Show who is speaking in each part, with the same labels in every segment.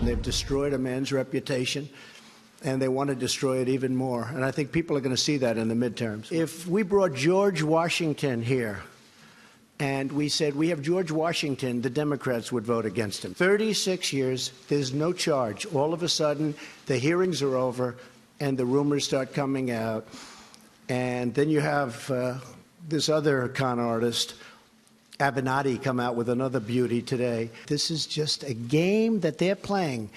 Speaker 1: They've destroyed a man's reputation, and they want to destroy it even more. And I think people are going to see that in the midterms. If we brought George Washington here and we said, we have George Washington, the Democrats would vote against him. 36 years, there's no charge. All of a sudden, the hearings are over, and the rumors start coming out. And then you have this other con artist, Avenatti, come out with another beauty today. This is just a game that they're playing.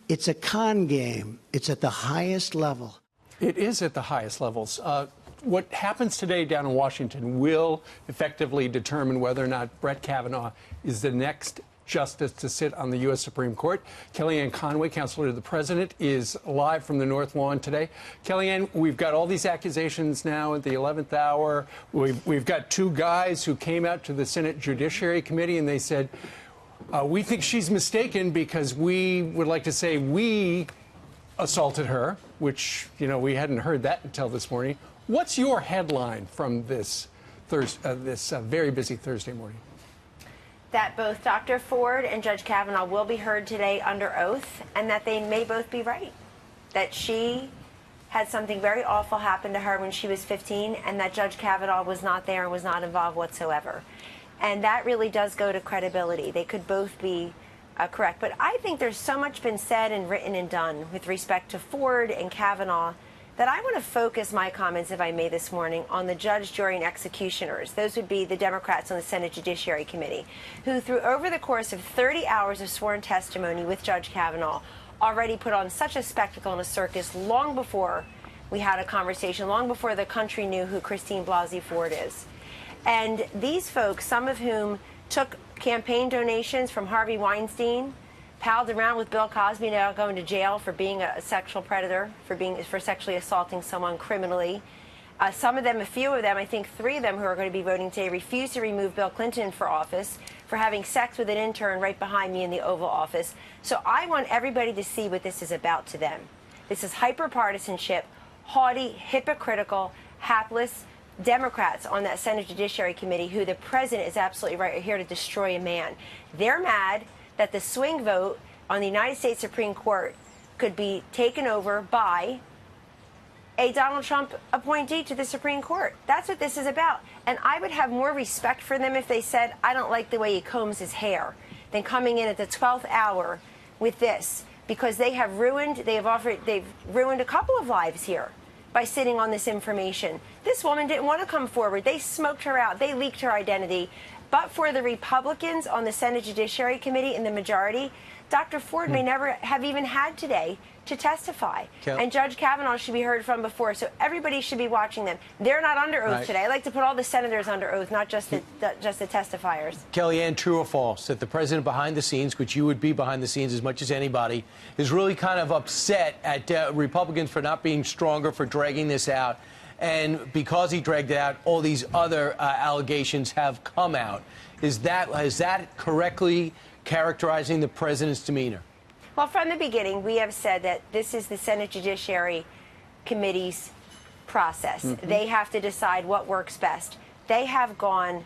Speaker 1: It's a con game. It's at the highest level.
Speaker 2: It is at the highest levels. What happens today down in Washington will effectively determine whether or not Brett Kavanaugh is the next justice to sit on the U.S. Supreme Court. Kellyanne Conway, counselor to the president, is live from the North Lawn today. Kellyanne, we've got all these accusations now at the 11th hour. We've got two guys who came out to the Senate Judiciary Committee and they said, we think she's mistaken because we would like to say we assaulted her, which, you know, we hadn't heard that until this morning. What's your headline from this very busy Thursday morning?
Speaker 3: That both Dr. Ford and Judge Kavanaugh will be heard today under oath, and that they may both be right. That she had something very awful happen to her when she was 15, and that Judge Kavanaugh was not there and was not involved whatsoever. And that really does go to credibility. They could both be correct. But I think there's so much been said and written and done with respect to Ford and Kavanaugh that I want to focus my comments, if I may, this morning on the judge, jury, and executioners. Those would be the Democrats on the Senate Judiciary Committee, who through over the course of 30 hours of sworn testimony with Judge Kavanaugh already put on such a spectacle and a circus long before we had a conversation, long before the country knew who Christine Blasey Ford is. And these folks, some of whom took campaign donations from Harvey Weinstein, palled around with Bill Cosby, now going to jail for being a sexual predator, for sexually assaulting someone criminally. Some of them, a few of them, I think 3 of them who are going to be voting today, refused to remove Bill Clinton for office for having sex with an intern right behind me in the Oval Office. So I want everybody to see what this is about to them. This is hyper-partisanship, haughty, hypocritical, hapless Democrats on that Senate Judiciary Committee who the president is absolutely right are here to destroy a man. They're mad that the swing vote on the United States Supreme Court could be taken over by a Donald Trump appointee to the Supreme Court. That's what this is about. And I would have more respect for them if they said, I don't like the way he combs his hair, than coming in at the 12th hour with this, because they've ruined a couple of lives here by sitting on this information. This woman didn't want to come forward. They smoked her out. They leaked her identity. But for the Republicans on the Senate Judiciary Committee in the majority, Dr. Ford may never have even had today to testify. And Judge Kavanaugh should be heard from before. So everybody should be watching them. They're not under oath today. I like to put all the senators under oath, not just the testifiers.
Speaker 4: Kellyanne, true or false that the president behind the scenes, which you would be behind the scenes as much as anybody, is really kind of upset at Republicans for not being stronger, for dragging this out? And because he dragged it out, all these other allegations have come out. Is that correctly characterizing the president's demeanor?
Speaker 3: Well, from the beginning, we have said that this is the Senate Judiciary Committee's process. They have to decide what works best. They have gone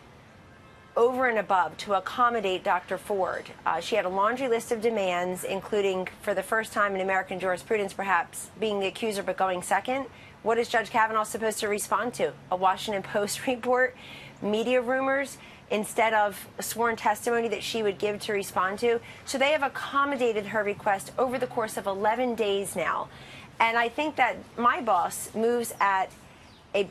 Speaker 3: over and above to accommodate Dr. Ford. She had a laundry list of demands, including, for the first time in American jurisprudence, perhaps being the accuser but going second. What is Judge Kavanaugh supposed to respond to? A Washington Post report? Media rumors? Instead of a sworn testimony that she would give to respond to? So they have accommodated her request over the course of 11 days now. And I think that my boss moves at a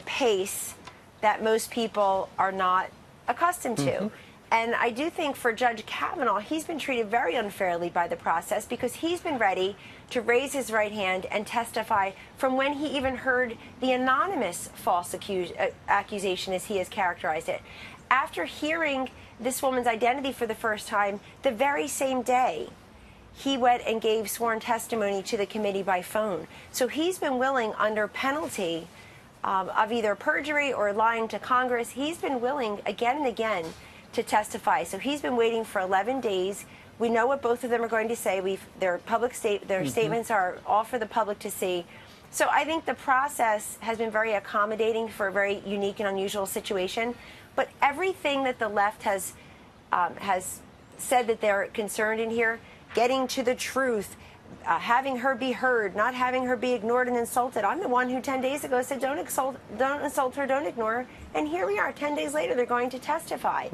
Speaker 3: pace that most people are not accustomed to. And I do think for Judge Kavanaugh, he's been treated very unfairly by the process because he's been ready to raise his right hand and testify from when he even heard the anonymous false accusation, as he has characterized it. After hearing this woman's identity for the first time, the very same day, he went and gave sworn testimony to the committee by phone. So he's been willing, under penalty of either perjury or lying to Congress, he's been willing again and again to testify. So he's been waiting for 11 days. We know what both of them are going to say. Their statements are all for the public to see. So I think the process has been very accommodating for a very unique and unusual situation. But everything that the left has said that they're concerned in here getting to the truth, having her be heard, not having her be ignored and insulted. I'm the one who 10 days ago said, don't insult her, don't ignore her. And here we are, 10 days later, they're going to testify.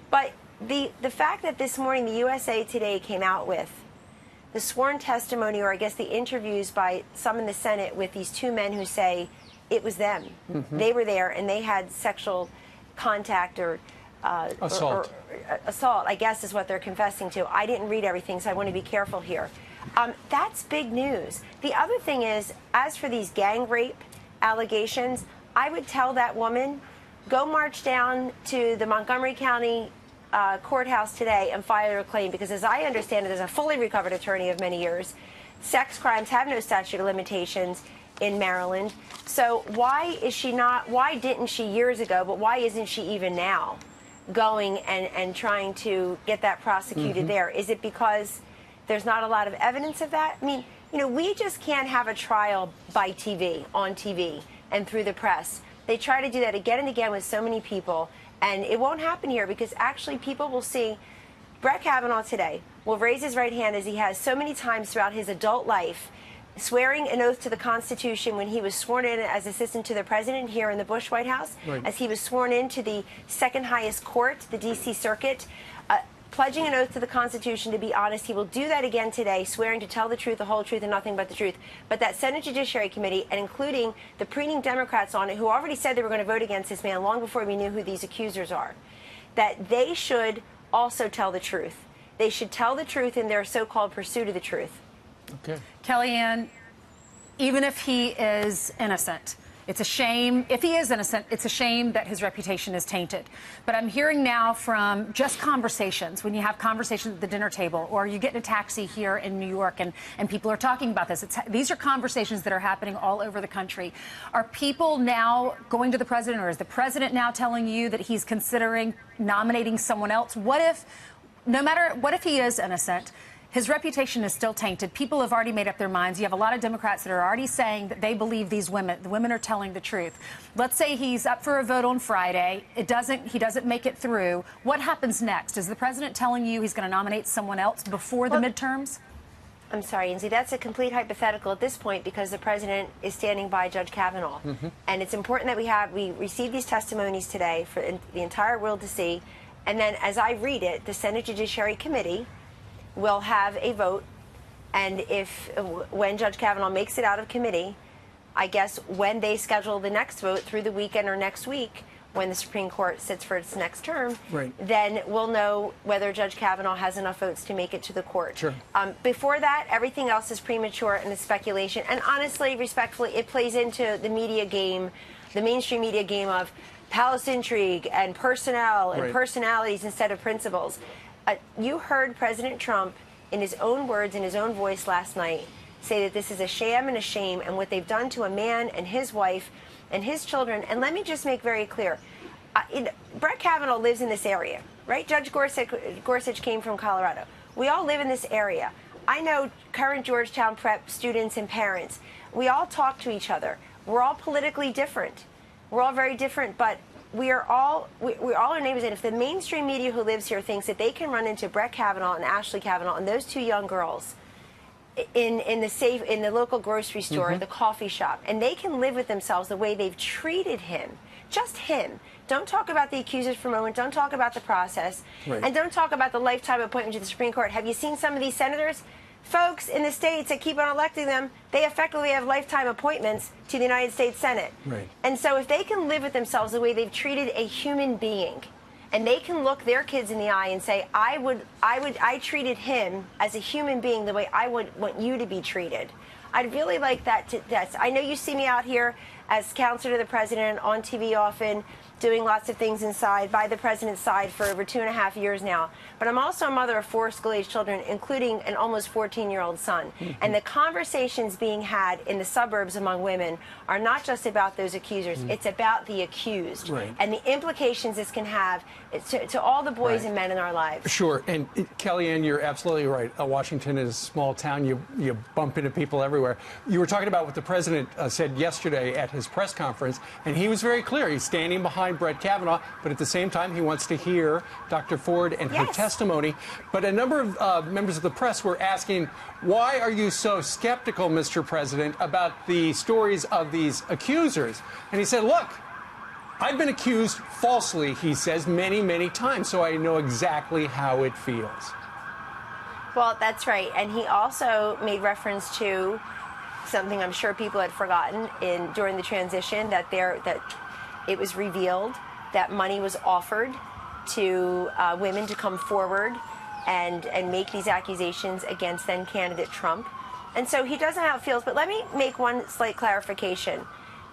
Speaker 3: But the fact that this morning the USA Today came out with the sworn testimony, or I guess the interviews by some in the Senate with these two men who say it was them. They were there and they had sexual contact or
Speaker 2: assault.
Speaker 3: Assault, I guess, is what they're confessing to. I didn't read everything, so I want to be careful here. That's big news. The other thing is, as for these gang rape allegations, I would tell that woman, go march down to the Montgomery County courthouse today and file a claim, because as I understand it, as a fully recovered attorney of many years, sex crimes have no statute of limitations in Maryland. So why didn't she years ago, but why isn't she even now going and trying to get that prosecuted there? Is it because there's not a lot of evidence of that? I mean, we just can't have a trial by TV, on TV, and through the press. They try to do that again and again with so many people, and it won't happen here, because actually people will see Brett Kavanaugh today will raise his right hand, as he has so many times throughout his adult life, swearing an oath to the Constitution when he was sworn in as assistant to the president here in the Bush White House, as he was sworn into the second highest court, the D.C. Circuit, pledging an oath to the Constitution to be honest. He will do that again today, swearing to tell the truth, the whole truth, and nothing but the truth. But that Senate Judiciary Committee, and including the preening Democrats on it, who already said they were going to vote against this man long before we knew who these accusers are, that they should also tell the truth. They should tell the truth in their so-called pursuit of the truth.
Speaker 2: Okay.
Speaker 5: Kellyanne, even if he is innocent, it's a shame. If he is innocent, it's a shame that his reputation is tainted. But I'm hearing now from just conversations, when you have conversations at the dinner table, or you get in a taxi here in New York and people are talking about this. These are conversations that are happening all over the country. Are people now going to the president, or is the president now telling you that he's considering nominating someone else? What if he is innocent? His reputation is still tainted. People have already made up their minds. You have a lot of Democrats that are already saying that they believe the women are telling the truth. Let's say he's up for a vote on Friday. He doesn't make it through. What happens next? Is the president telling you he's going to nominate someone else before the midterms?
Speaker 3: I'm sorry, Lindsay, that's a complete hypothetical at this point, because the president is standing by Judge Kavanaugh. And it's important that we receive these testimonies today for the entire world to see. And then, as I read it, the Senate Judiciary Committee will have a vote, and when Judge Kavanaugh makes it out of committee, I guess when they schedule the next vote through the weekend or next week, when the Supreme Court sits for its next term, then we'll know whether Judge Kavanaugh has enough votes to make it to the court.
Speaker 2: Sure.
Speaker 3: Before that, everything else is premature and is speculation. And honestly, respectfully, it plays into the media game, the mainstream media game of palace intrigue and personnel and personalities instead of principles. You heard President Trump, in his own words, in his own voice last night, say that this is a sham and a shame, and what they've done to a man and his wife and his children. And let me just make very clear, Brett Kavanaugh lives in this area, right? Judge Gorsuch came from Colorado. We all live in this area. I know current Georgetown prep students and parents. We all talk to each other. We're all politically different. We're all very different, but we're all our neighbors. And if the mainstream media who lives here thinks that they can run into Brett Kavanaugh and Ashley Kavanaugh and those two young girls in the local grocery store, the coffee shop, and they can live with themselves the way they've treated him, just him. Don't talk about the accusers for a moment. Don't talk about the process. And don't talk about the lifetime appointment to the Supreme Court. Have you seen some of these senators? Folks in the states that keep on electing them, they effectively have lifetime appointments to the United States Senate. And so if they can live with themselves the way they've treated a human being, and they can look their kids in the eye and say, I treated him as a human being the way I would want you to be treated. I'd really like that. I know you see me out here as counselor to the president, on TV often, doing lots of things inside, by the president's side for over 2.5 years now. But I'm also a mother of 4 school-age children, including an almost 14-year-old son. And the conversations being had in the suburbs among women are not just about those accusers. It's about the accused and the implications this can have to all the boys and men in our lives.
Speaker 2: Sure. And Kellyanne, you're absolutely right. Washington is a small town. You bump into people everywhere. You were talking about what the president said yesterday at his press conference, and he was very clear. He's standing behind Brett Kavanaugh, but at the same time, he wants to hear Dr. Ford and her testimony. But a number of members of the press were asking, why are you so skeptical, Mr. President, about the stories of these accusers? And he said, look, I've been accused falsely, he says, many, many times, so I know exactly how it feels.
Speaker 3: Well, that's right. And he also made reference to something I'm sure people had forgotten during the transition, that it was revealed that money was offered to women to come forward and make these accusations against then candidate Trump. And so he doesn't know how it feels. But let me make one slight clarification.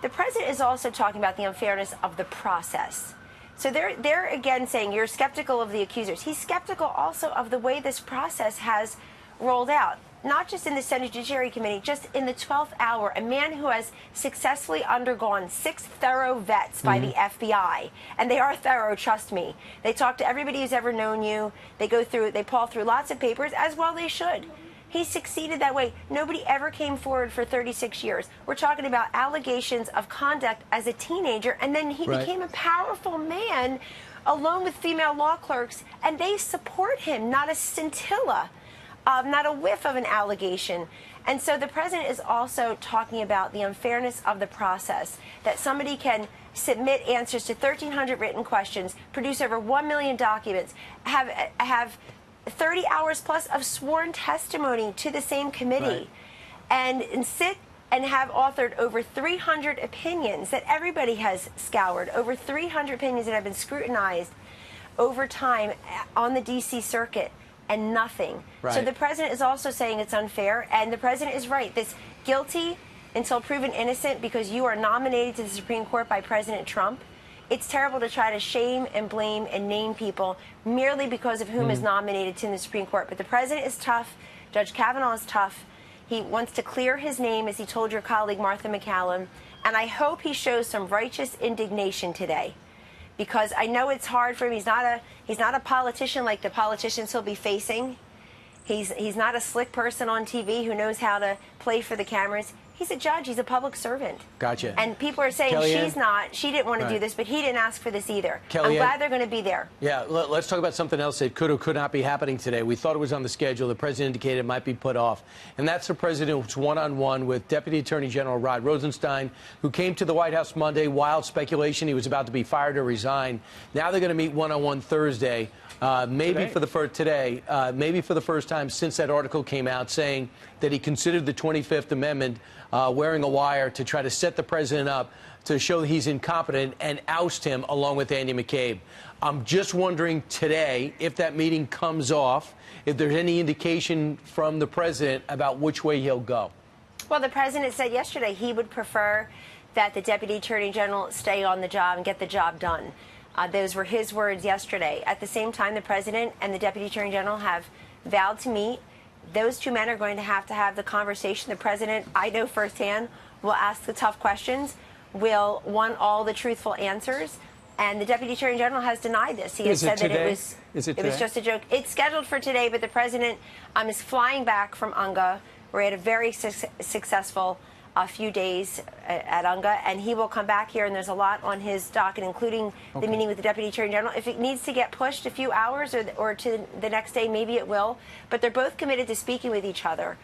Speaker 3: The president is also talking about the unfairness of the process. So they're again saying you're skeptical of the accusers. He's skeptical also of the way this process has rolled out, not just in the Senate Judiciary Committee, just in the 12th hour. A man who has successfully undergone 6 thorough vets by the FBI, and they are thorough, trust me. They talk to everybody who's ever known you. They paw through lots of papers, as well they should. He succeeded that way. Nobody ever came forward for 36 years. We're talking about allegations of conduct as a teenager, and then he became a powerful man alone with female law clerks, and they support him, not a scintilla, not a whiff of an allegation. And so the president is also talking about the unfairness of the process, that somebody can submit answers to 1,300 written questions, produce over 1 million documents, have 30 hours plus of sworn testimony to the same committee, and sit and have authored over 300 opinions that everybody has scoured, over 300 opinions that have been scrutinized over time on the D.C. circuit, and nothing. So the president is also saying it's unfair, and the president is right. This guilty until proven innocent because you are nominated to the Supreme Court by President Trump. It's terrible to try to shame and blame and name people merely because of whom is nominated to the Supreme Court. But the president is tough. Judge Kavanaugh is tough. He wants to clear his name, as he told your colleague Martha McCallum. And I hope he shows some righteous indignation today, because I know it's hard for him. He's not a politician like the politicians he'll be facing. He's not a slick person on TV who knows how to play for the cameras. He's a judge. He's a public servant.
Speaker 4: Gotcha.
Speaker 3: And people are saying
Speaker 4: Kellyanne?
Speaker 3: she didn't want to do this, but he didn't ask for this either.
Speaker 4: Kellyanne?
Speaker 3: I'm glad they're going to be there.
Speaker 4: Yeah, let's talk about something else that could or could not be happening today. We thought it was on the schedule. The president indicated it might be put off. And that's the president's one-on-one with Deputy Attorney General Rod Rosenstein, who came to the White House Monday. Wild speculation he was about to be fired or resign. Now they're going to meet one-on-one Thursday. Maybe for the first time since that article came out saying that he considered the 25th Amendment wearing a wire to try to set the president up to show he's incompetent and oust him along with Andy McCabe. I'm just wondering today if that meeting comes off, if there's any indication from the president about which way he'll go.
Speaker 3: Well, the president said yesterday he would prefer that the Deputy Attorney General stay on the job and get the job done. Those were his words yesterday. At the same time, the president and the Deputy Attorney General have vowed to meet. Those two men are going to have the conversation. The president, I know firsthand, will ask the tough questions, will want all the truthful answers. And the Deputy Attorney General has denied this. He has said that it was just a joke. It's scheduled for today, but the president is flying back from UNGA. We're at a very successful few days at UNGA, and he will come back here, and there's a lot on his docket, including the meeting with the Deputy Attorney General. If it needs to get pushed a few hours or to the next day, maybe it will. But they're both committed to speaking with each other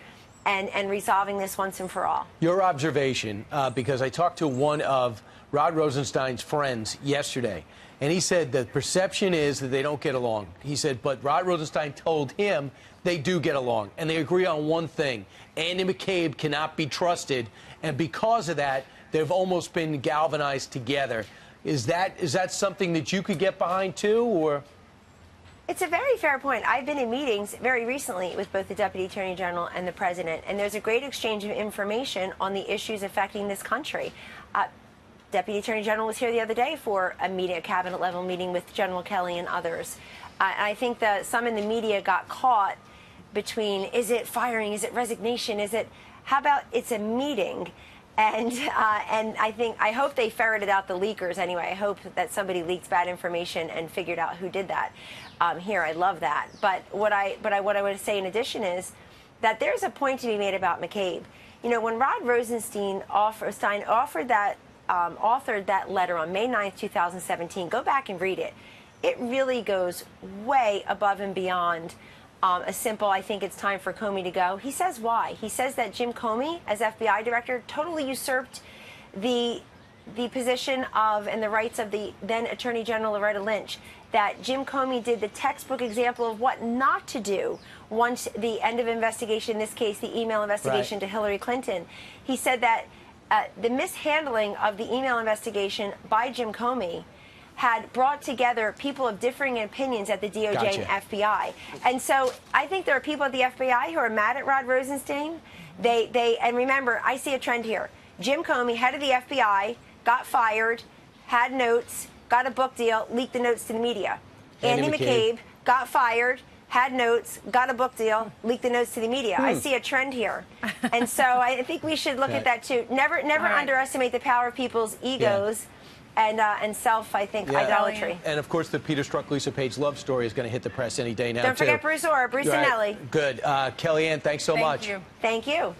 Speaker 3: and resolving this once and for all.
Speaker 4: Your observation, because I talked to one of Rod Rosenstein's friends yesterday, and he said the perception is that they don't get along. He said, but Rod Rosenstein told him they do get along, and they agree on one thing. Andy McCabe cannot be trusted, and because of that, they've almost been galvanized together. Is that something that you could get behind, too, or...?
Speaker 3: It's a very fair point. I've been in meetings very recently with both the Deputy Attorney General and the President, and there's a great exchange of information on the issues affecting this country. Deputy Attorney General was here the other day for a meeting, a cabinet-level meeting with General Kelly and others. I think that some in the media got caught between, is it firing, is it resignation, how about it's a meeting? And I hope they ferreted out the leakers anyway. I hope that somebody leaked bad information and figured out who did that. Here, I love that. But what I want to say in addition is that there's a point to be made about McCabe. You know, when Rod Rosenstein offered that authored that letter on May 9th, 2017, go back and read it. It really goes way above and beyond a simple, I think it's time for Comey to go. He says why. He says that Jim Comey, as FBI director, totally usurped the position of and the rights of the then Attorney General Loretta Lynch, that Jim Comey did the textbook example of what not to do once the end of investigation, in this case, the email investigation to Hillary Clinton. He said that the mishandling of the email investigation by Jim Comey had brought together people of differing opinions at the DOJ and FBI. And so I think there are people at the FBI who are mad at Rod Rosenstein. And remember, I see a trend here. Jim Comey, head of the FBI, got fired, had notes, got a book deal, leaked the notes to the media. Andy McCabe got fired, had notes, got a book deal, leaked the notes to the media. I see a trend here. And so I think we should look at that too. Never underestimate the power of people's egos. And self, I think, idolatry.
Speaker 4: And, of course, the Peter Strzok, Lisa Page love story is going to hit the press any day now,
Speaker 3: Don't forget Bruce Orr, Bruce and Nellie.
Speaker 4: Good. Kellyanne, thanks so much.
Speaker 5: Thank you.
Speaker 3: Thank you.